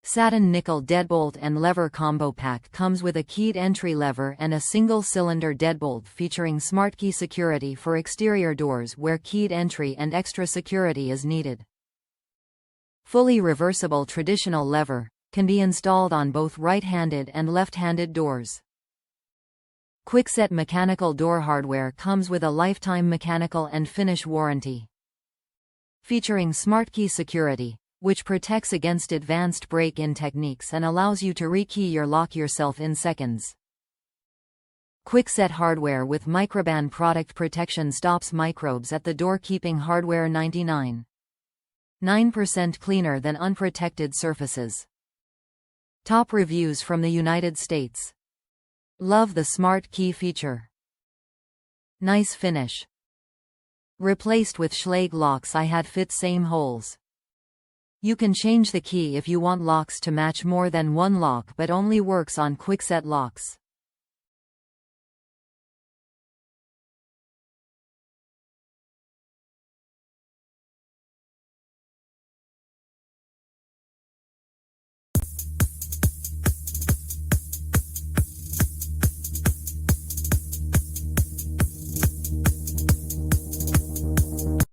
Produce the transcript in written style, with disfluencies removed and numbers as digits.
Satin nickel deadbolt and lever combo pack comes with a keyed entry lever and a single-cylinder deadbolt featuring SmartKey Security for exterior doors where keyed entry and extra security is needed. Fully reversible traditional lever can be installed on both right-handed and left-handed doors. Kwikset mechanical door hardware comes with a lifetime mechanical and finish warranty. Featuring SmartKey Security, which protects against advanced break-in techniques and allows you to rekey your lock yourself in seconds. Kwikset hardware with Microban product protection stops microbes at the door, keeping hardware 99.9% cleaner than unprotected surfaces. Top reviews from the United States. Love the smart key feature. Nice finish. Replaced with Schlage locks I had fit same holes. You can change the key if you want locks to match more than one lock, but only works on Kwikset locks.